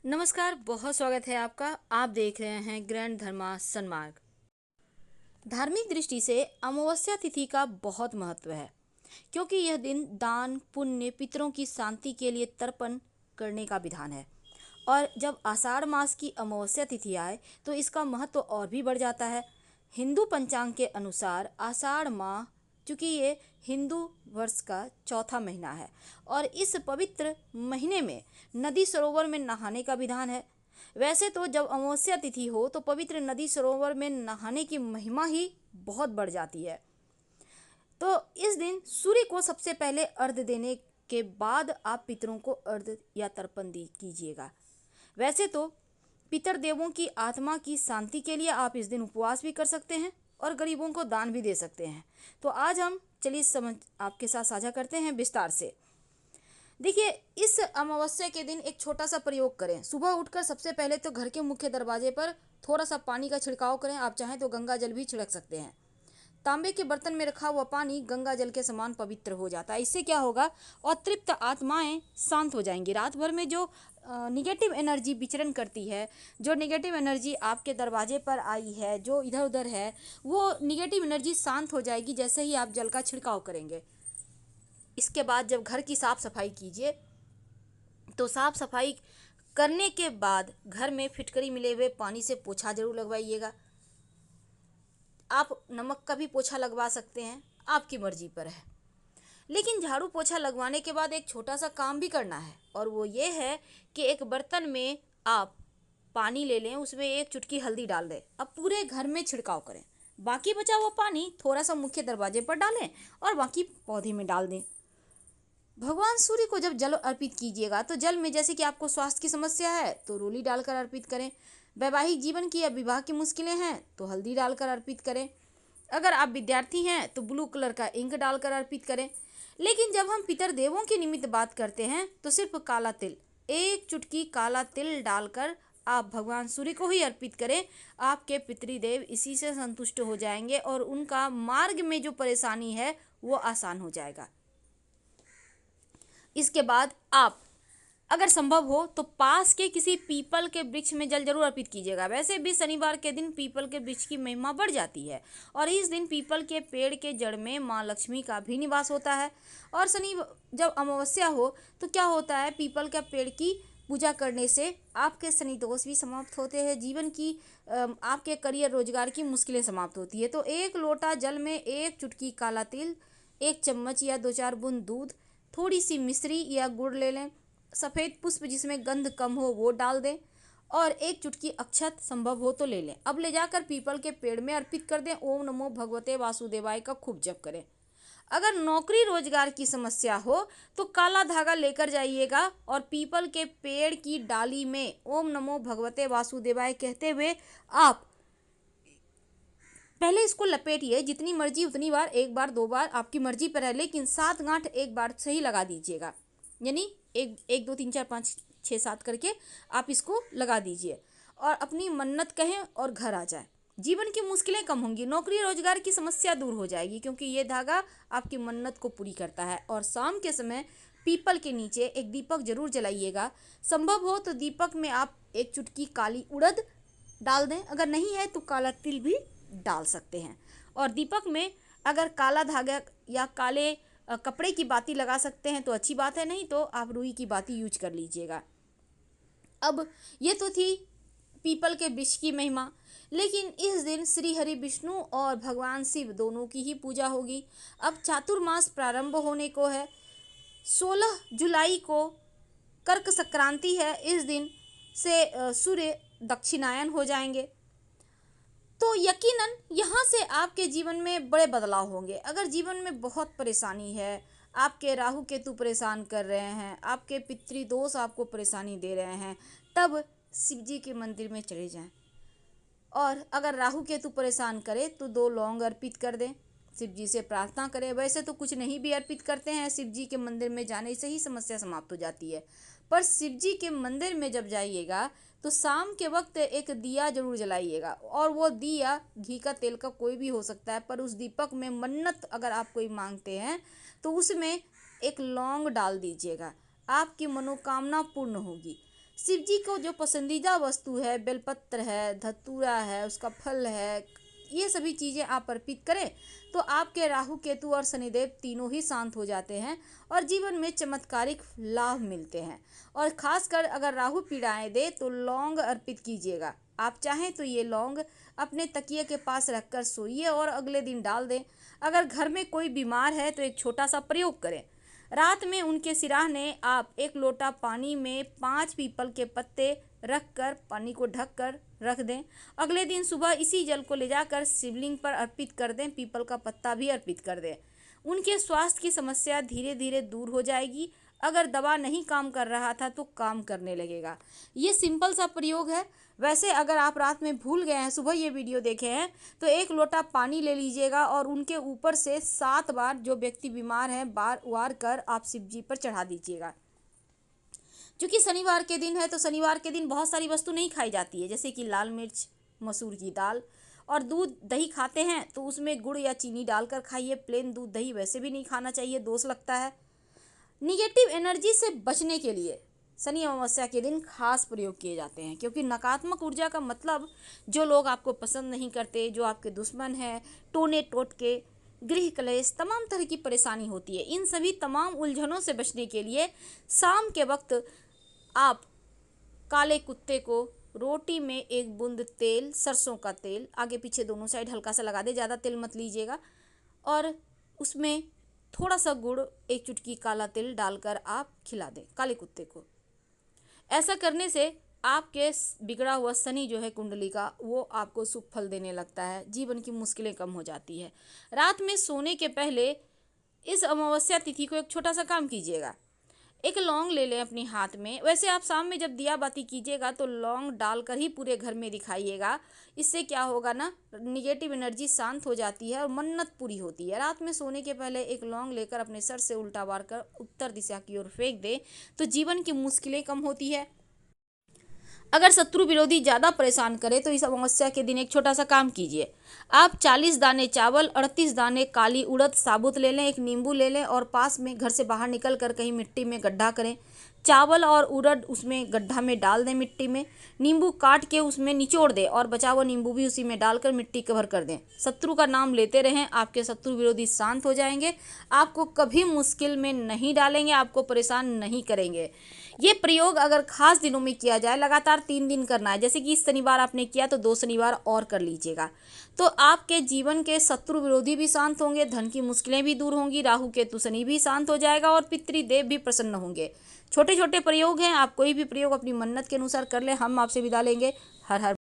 नमस्कार, बहुत स्वागत है आपका। आप देख रहे हैं ग्रैंड धर्मा सन्मार्ग। धार्मिक दृष्टि से अमावस्या तिथि का बहुत महत्व है, क्योंकि यह दिन दान पुण्य पितरों की शांति के लिए तर्पण करने का विधान है। और जब आषाढ़ मास की अमावस्या तिथि आए तो इसका महत्व और भी बढ़ जाता है। हिंदू पंचांग के अनुसार आषाढ़ माह, चूँकि ये हिंदू वर्ष का चौथा महीना है और इस पवित्र महीने में नदी सरोवर में नहाने का विधान है। वैसे तो जब अमावस्या तिथि हो तो पवित्र नदी सरोवर में नहाने की महिमा ही बहुत बढ़ जाती है। तो इस दिन सूर्य को सबसे पहले अर्घ्य देने के बाद आप पितरों को अर्घ्य या तर्पण कीजिएगा। वैसे तो पितर देवों की आत्मा की शांति के लिए आप इस दिन उपवास भी कर सकते हैं और गरीबों को दान भी दे सकते हैं। तो आज हम चलिए समझ आपके साथ साझा करते हैं विस्तार से। देखिए, इस अमावस्या के दिन एक छोटा सा प्रयोग करें। सुबह उठकर सबसे पहले तो घर के मुख्य दरवाजे पर थोड़ा सा पानी का छिड़काव करें। आप चाहें तो गंगा जल भी छिड़क सकते हैं। तांबे के बर्तन में रखा हुआ पानी गंगा जल के समान पवित्र हो जाता है। इससे क्या होगा, और तृप्त आत्माएं शांत हो जाएंगी। रात भर में जो निगेटिव एनर्जी विचरण करती है, जो निगेटिव एनर्जी आपके दरवाजे पर आई है, जो इधर उधर है, वो निगेटिव एनर्जी शांत हो जाएगी जैसे ही आप जल का छिड़काव करेंगे। इसके बाद जब घर की साफ सफाई कीजिए तो साफ सफाई करने के बाद घर में फिटकरी मिले हुए पानी से पोछा जरूर लगवाइएगा। आप नमक का भी पोछा लगवा सकते हैं, आपकी मर्जी पर है। लेकिन झाड़ू पोछा लगवाने के बाद एक छोटा सा काम भी करना है, और वो ये है कि एक बर्तन में आप पानी ले लें, उसमें एक चुटकी हल्दी डाल दें। अब पूरे घर में छिड़काव करें। बाकी बचा हुआ पानी थोड़ा सा मुख्य दरवाजे पर डालें और बाकी पौधे में डाल दें। भगवान सूर्य को जब जल अर्पित कीजिएगा तो जल में, जैसे कि आपको स्वास्थ्य की समस्या है तो रोली डालकर अर्पित करें। वैवाहिक जीवन की या विवाह की मुश्किलें हैं तो हल्दी डालकर अर्पित करें। अगर आप विद्यार्थी हैं तो ब्लू कलर का इंक डालकर अर्पित करें। लेकिन जब हम पितर देवों के निमित्त बात करते हैं तो सिर्फ काला तिल, एक चुटकी काला तिल डालकर आप भगवान सूर्य को ही अर्पित करें। आपके पितृदेव इसी से संतुष्ट हो जाएंगे और उनका मार्ग में जो परेशानी है वो आसान हो जाएगा। इसके बाद आप अगर संभव हो तो पास के किसी पीपल के वृक्ष में जल जरूर अर्पित कीजिएगा। वैसे भी शनिवार के दिन पीपल के वृक्ष की महिमा बढ़ जाती है और इस दिन पीपल के पेड़ के जड़ में माँ लक्ष्मी का भी निवास होता है। और शनि जब अमावस्या हो तो क्या होता है, पीपल के पेड़ की पूजा करने से आपके शनि दोष भी समाप्त होते हैं। जीवन की आपके करियर रोजगार की मुश्किलें समाप्त होती है। तो एक लोटा जल में एक चुटकी काला तिल, एक चम्मच या 2-4 बूंद दूध, थोड़ी सी मिश्री या गुड़ ले लें। सफ़ेद पुष्प जिसमें गंध कम हो वो डाल दें और एक चुटकी अक्षत संभव हो तो ले लें। अब ले जाकर पीपल के पेड़ में अर्पित कर दें। ओम नमो भगवते वासुदेवाय का खूब जप करें। अगर नौकरी रोजगार की समस्या हो तो काला धागा लेकर जाइएगा और पीपल के पेड़ की डाली में ओम नमो भगवते वासुदेवाय कहते हुए आप पहले इसको लपेटिए। जितनी मर्जी उतनी बार, एक बार 2 बार आपकी मर्जी पर है, लेकिन 7 गांठ एक बार से ही लगा दीजिएगा। यानी 1 2 3 4 5 6 7 करके आप इसको लगा दीजिए और अपनी मन्नत कहें और घर आ जाए। जीवन की मुश्किलें कम होंगी, नौकरी रोजगार की समस्या दूर हो जाएगी, क्योंकि ये धागा आपकी मन्नत को पूरी करता है। और शाम के समय पीपल के नीचे एक दीपक जरूर जलाइएगा। संभव हो तो दीपक में आप एक चुटकी काली उड़द डाल दें, अगर नहीं है तो काला तिल भी डाल सकते हैं। और दीपक में अगर काला धागा या काले कपड़े की बाती लगा सकते हैं तो अच्छी बात है, नहीं तो आप रुई की बाती यूज कर लीजिएगा। अब ये तो थी पीपल के वृक्ष की महिमा, लेकिन इस दिन श्री हरि विष्णु और भगवान शिव दोनों की ही पूजा होगी। अब चातुर्मास प्रारंभ होने को है। 16 जुलाई को कर्क संक्रांति है। इस दिन से सूर्य दक्षिणायन हो जाएंगे, तो यकीनन यहाँ से आपके जीवन में बड़े बदलाव होंगे। अगर जीवन में बहुत परेशानी है, आपके राहु केतु परेशान कर रहे हैं, आपके पितृदोष आपको परेशानी दे रहे हैं, तब शिव जी के मंदिर में चले जाएं। और अगर राहु केतु परेशान करे तो 2 लौंग अर्पित कर दें, शिव जी से प्रार्थना करें। वैसे तो कुछ नहीं भी अर्पित करते हैं, शिव जी के मंदिर में जाने से ही समस्या समाप्त हो जाती है। पर शिव जी के मंदिर में जब जाइएगा तो शाम के वक्त एक दिया जरूर जलाइएगा, और वो दिया घी का तेल का कोई भी हो सकता है। पर उस दीपक में मन्नत अगर आप कोई मांगते हैं तो उसमें एक लौंग डाल दीजिएगा, आपकी मनोकामना पूर्ण होगी। शिव जी को जो पसंदीदा वस्तु है, बेलपत्र है, धतूरा है, उसका फल है, ये सभी चीज़ें आप अर्पित करें तो आपके राहु केतु और शनिदेव तीनों ही शांत हो जाते हैं और जीवन में चमत्कारिक लाभ मिलते हैं। और खासकर अगर राहु पीड़ाएं दे तो लौंग अर्पित कीजिएगा। आप चाहें तो ये लौंग अपने तकिए के पास रखकर सोइए और अगले दिन डाल दें। अगर घर में कोई बीमार है तो एक छोटा सा प्रयोग करें। रात में उनके सिराहने आप 1 लोटा पानी में 5 पीपल के पत्ते रखकर पानी को ढक कर रख दें। अगले दिन सुबह इसी जल को ले जाकर शिवलिंग पर अर्पित कर दें। पीपल का पत्ता भी अर्पित कर दें। उनके स्वास्थ्य की समस्या धीरे धीरे दूर हो जाएगी। अगर दवा नहीं काम कर रहा था तो काम करने लगेगा। ये सिंपल सा प्रयोग है। वैसे अगर आप रात में भूल गए हैं, सुबह ये वीडियो देखे हैं, तो 1 लोटा पानी ले लीजिएगा और उनके ऊपर से 7 बार, जो व्यक्ति बीमार है, बार वार कर आप शिव जी पर चढ़ा दीजिएगा। क्योंकि शनिवार के दिन है तो शनिवार के दिन बहुत सारी वस्तु नहीं खाई जाती है, जैसे कि लाल मिर्च, मसूर की दाल और दूध दही खाते हैं तो उसमें गुड़ या चीनी डालकर खाइए। प्लेन दूध दही वैसे भी नहीं खाना चाहिए, दोष लगता है। निगेटिव एनर्जी से बचने के लिए शनि अमावस्या के दिन खास प्रयोग किए जाते हैं, क्योंकि नकारात्मक ऊर्जा का मतलब जो लोग आपको पसंद नहीं करते, जो आपके दुश्मन हैं, टोने टोटके, गृह क्लेश, तमाम तरह की परेशानी होती है। इन सभी तमाम उलझनों से बचने के लिए शाम के वक्त आप काले कुत्ते को रोटी में 1 बूंद तेल, सरसों का तेल, आगे पीछे दोनों साइड हल्का सा लगा दे, ज़्यादा तेल मत लीजिएगा, और उसमें थोड़ा सा गुड़, 1 चुटकी काला तिल डालकर आप खिला दें काले कुत्ते को। ऐसा करने से आपके बिगड़ा हुआ शनि जो है कुंडली का, वो आपको शुभ फल देने लगता है। जीवन की मुश्किलें कम हो जाती है। रात में सोने के पहले इस अमावस्या तिथि को एक छोटा सा काम कीजिएगा। 1 लौंग ले लें अपने हाथ में। वैसे आप शाम में जब दिया बाती कीजिएगा तो लौंग डालकर ही पूरे घर में दिखाइएगा। इससे क्या होगा ना, निगेटिव एनर्जी शांत हो जाती है और मन्नत पूरी होती है। रात में सोने के पहले 1 लौंग लेकर अपने सर से उल्टा वार कर उत्तर दिशा की ओर फेंक दें तो जीवन की मुश्किलें कम होती है। अगर शत्रु विरोधी ज़्यादा परेशान करे तो इस अमावस्या के दिन एक छोटा सा काम कीजिए। आप 40 दाने चावल, 38 दाने काली उड़द साबुत ले लें, 1 नींबू ले लें और पास में घर से बाहर निकल कर कहीं मिट्टी में गड्ढा करें। चावल और उड़द उसमें गड्ढा में डाल दें मिट्टी में। नींबू काट के उसमें निचोड़ दें और बचा हुआ नींबू भी उसी में डालकर मिट्टी कवर कर दें। शत्रु का नाम लेते रहें, आपके शत्रु विरोधी शांत हो जाएंगे। आपको कभी मुश्किल में नहीं डालेंगे, आपको परेशान नहीं करेंगे। ये प्रयोग अगर खास दिनों में किया जाए, लगातार 3 दिन करना है, जैसे कि इस शनिवार आपने किया तो 2 शनिवार और कर लीजिएगा, तो आपके जीवन के शत्रु विरोधी भी शांत होंगे, धन की मुश्किलें भी दूर होंगी, राहु केतु शनि भी शांत हो जाएगा और पितृदेव भी प्रसन्न होंगे। छोटे छोटे प्रयोग हैं, आप कोई भी प्रयोग अपनी मन्नत के अनुसार कर ले। हम आपसे विदा लेंगे। हर हर